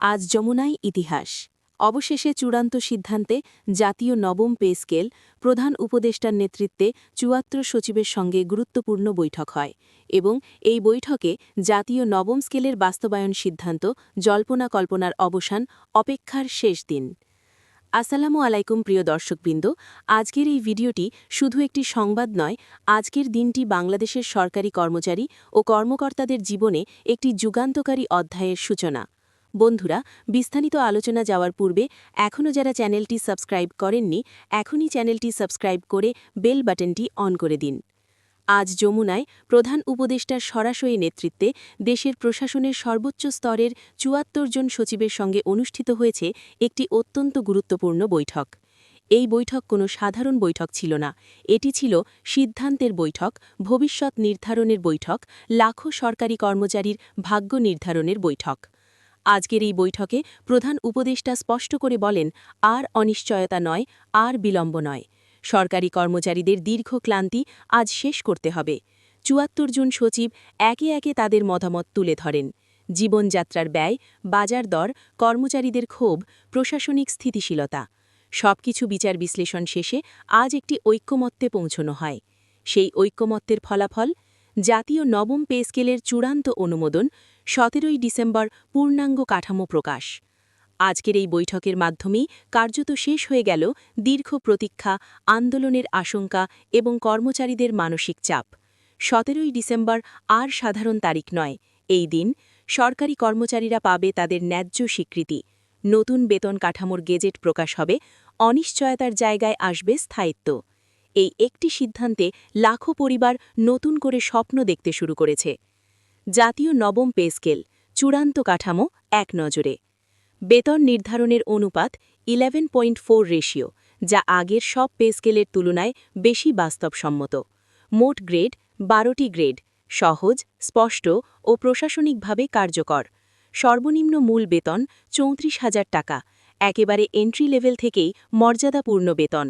আজ যমুনায় ইতিহাস অবশেষে চূড়ান্ত সিদ্ধান্তে জাতীয় নবম পে স্কেল প্রধান উপদেষ্টার নেতৃত্বে ৭৪ সচিবের সঙ্গে গুরুত্বপূর্ণ বৈঠক হয় এবং এই বৈঠকে জাতীয় নবম স্কেলের বাস্তবায়ন সিদ্ধান্ত জল্পনা কল্পনার অবসান অপেক্ষার শেষ দিন। আসসালামু আলাইকুম প্রিয় দর্শকবৃন্দ, আজকের এই ভিডিওটি শুধু একটি সংবাদ নয়, আজকের দিনটি বাংলাদেশের সরকারি কর্মচারী ও কর্মকর্তাদের জীবনে একটি যুগান্তকারী অধ্যায়ের সূচনা। বন্ধুরা, বিস্তারিত আলোচনা যাওয়ার পূর্বে এখনও যারা চ্যানেলটি সাবস্ক্রাইব করেননি, এখনই চ্যানেলটি সাবস্ক্রাইব করে বেল বাটনটি অন করে দিন। আজ যমুনায় প্রধান উপদেষ্টার সরাসরি নেতৃত্বে দেশের প্রশাসনের সর্বোচ্চ স্তরের ৭৪ জন সচিবের সঙ্গে অনুষ্ঠিত হয়েছে একটি অত্যন্ত গুরুত্বপূর্ণ বৈঠক। এই বৈঠক কোনো সাধারণ বৈঠক ছিল না, এটি ছিল সিদ্ধান্তের বৈঠক, ভবিষ্যৎ নির্ধারণের বৈঠক, লাখো সরকারি কর্মচারীর ভাগ্য নির্ধারণের বৈঠক। আজকের এই বৈঠকে প্রধান উপদেষ্টা স্পষ্ট করে বলেন, আর অনিশ্চয়তা নয়, আর বিলম্ব নয়। সরকারি কর্মচারীদের দীর্ঘ ক্লান্তি আজ শেষ করতে হবে। ৭৪ জন সচিব একে একে তাদের মতামত তুলে ধরেন। জীবনযাত্রার ব্যয়, বাজার দর, কর্মচারীদের ক্ষোভ, প্রশাসনিক স্থিতিশীলতা সবকিছু বিচার বিশ্লেষণ শেষে আজ একটি ঐক্যমত্যে পৌঁছানো হয়। সেই ঐক্যমত্যের ফলাফল জাতীয় নবম পে স্কেলের চূড়ান্ত অনুমোদন, ১৭ই ডিসেম্বর পূর্ণাঙ্গ কাঠামো প্রকাশ। আজকের এই বৈঠকের মাধ্যমেই কার্যত শেষ হয়ে গেল দীর্ঘ প্রতীক্ষা, আন্দোলনের আশঙ্কা এবং কর্মচারীদের মানসিক চাপ। ১৭ই ডিসেম্বর আর সাধারণ তারিখ নয়, এই দিন সরকারি কর্মচারীরা পাবে তাদের ন্যায্য স্বীকৃতি, নতুন বেতন কাঠামোর গেজেট প্রকাশ হবে, অনিশ্চয়তার জায়গায় আসবে স্থায়িত্ব। এই একটি সিদ্ধান্তে লাখো পরিবার নতুন করে স্বপ্ন দেখতে শুরু করেছে। জাতীয় নবম পে স্কেল চূড়ান্ত কাঠামো এক নজরে। বেতন নির্ধারণের অনুপাত 11.4 রেশিও, যা আগের সব পে স্কেলের তুলনায় বেশি বাস্তবসম্মত। মোট গ্রেড ১২টি গ্রেড, সহজ, স্পষ্ট ও প্রশাসনিকভাবে কার্যকর। সর্বনিম্ন মূল বেতন ৩৪,০০০ টাকা, একেবারে এন্ট্রি লেভেল থেকেই মর্যাদাপূর্ণ বেতন।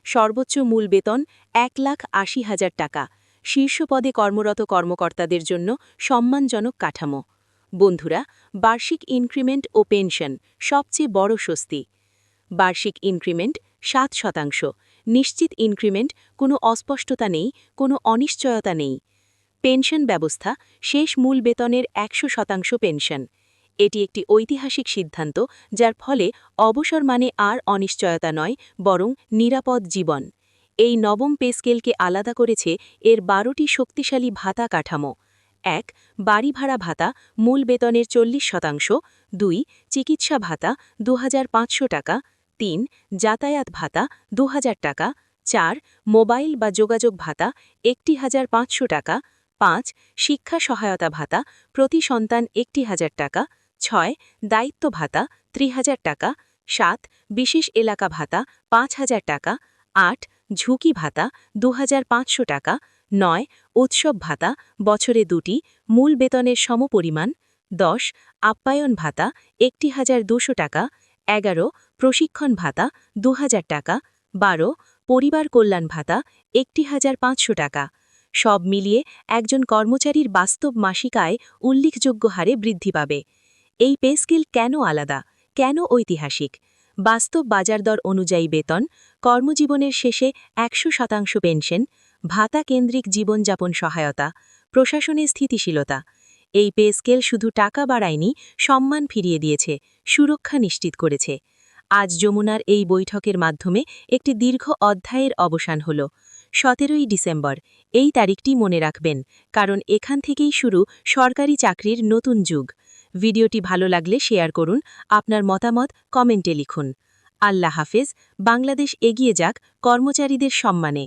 সর্বোচ্চ মূল বেতন ১,৮০,০০০ টাকা, শীর্ষ পদে কর্মরত কর্মকর্তাদের জন্য সম্মানজনক কাঠামো। বন্ধুরা, বার্ষিক ইনক্রিমেন্ট ও পেনশন সবচেয়ে বড় স্বস্তি। বার্ষিক ইনক্রিমেন্ট ৭%, নিশ্চিত ইনক্রিমেন্ট, কোনো অস্পষ্টতা নেই, কোনো অনিশ্চয়তা নেই। পেনশন ব্যবস্থা শেষ মূল বেতনের ১০০% পেনশন। এটি একটি ঐতিহাসিক সিদ্ধান্ত, যার ফলে অবসর মানে আর অনিশ্চয়তা নয়, বরং নিরাপদ জীবন। এই নবম পে স্কেলকে আলাদা করেছে এর ১২টি শক্তিশালী ভাতা কাঠামো। ১. বাড়ি ভাড়া ভাতা মূল বেতনের ৪০%, ২. চিকিৎসা ভাতা ২,৫০০ টাকা, ৩. যাতায়াত ভাতা ২,০০০ টাকা, ৪. মোবাইল বা যোগাযোগ ভাতা ১,৫০০ টাকা, ৫. শিক্ষা সহায়তা ভাতা প্রতি সন্তান ১,০০০ টাকা, ৬. দায়িত্ব ভাতা ৩,০০০ টাকা, ৭. বিশেষ এলাকা ভাতা ৫,০০০ টাকা, ৮. ঝুঁকি ভাতা ২,৫০০ টাকা, ৯. উৎসব ভাতা বছরে ২টি, মূল বেতনের সমপরিমাণ, ১০. আপ্যায়ন ভাতা ১,২০০ টাকা, ১১. প্রশিক্ষণ ভাতা ২,০০০ টাকা, ১২. পরিবার কল্যাণ ভাতা ১,৫০০ টাকা। সব মিলিয়ে একজন কর্মচারীর বাস্তব মাসিক আয় উল্লেখযোগ্য হারে বৃদ্ধি পাবে। এই পে স্কেল কেন আলাদা, কেন ঐতিহাসিক? বাস্তব বাজার দর অনুযায়ী বেতন, কর্মজীবনের শেষে ১০০% পেনশন, ভাতা কেন্দ্রিক জীবনযাপন সহায়তা, প্রশাসনের স্থিতিশীলতা। এই পে স্কেল শুধু টাকা বাড়ায়নি, সম্মান ফিরিয়ে দিয়েছে, সুরক্ষা নিশ্চিত করেছে। আজ যমুনার এই বৈঠকের মাধ্যমে একটি দীর্ঘ অধ্যায়ের অবসান হল। ১৭ই ডিসেম্বর, এই তারিখটি মনে রাখবেন, কারণ এখান থেকেই শুরু সরকারি চাকরির নতুন যুগ। ভিডিওটি ভালো লাগলে শেয়ার করুন, আপনার মতামত কমেন্টে লিখুন। আল্লাহ হাফেজ। বাংলাদেশ এগিয়ে যাক কর্মচারীদের সম্মানে।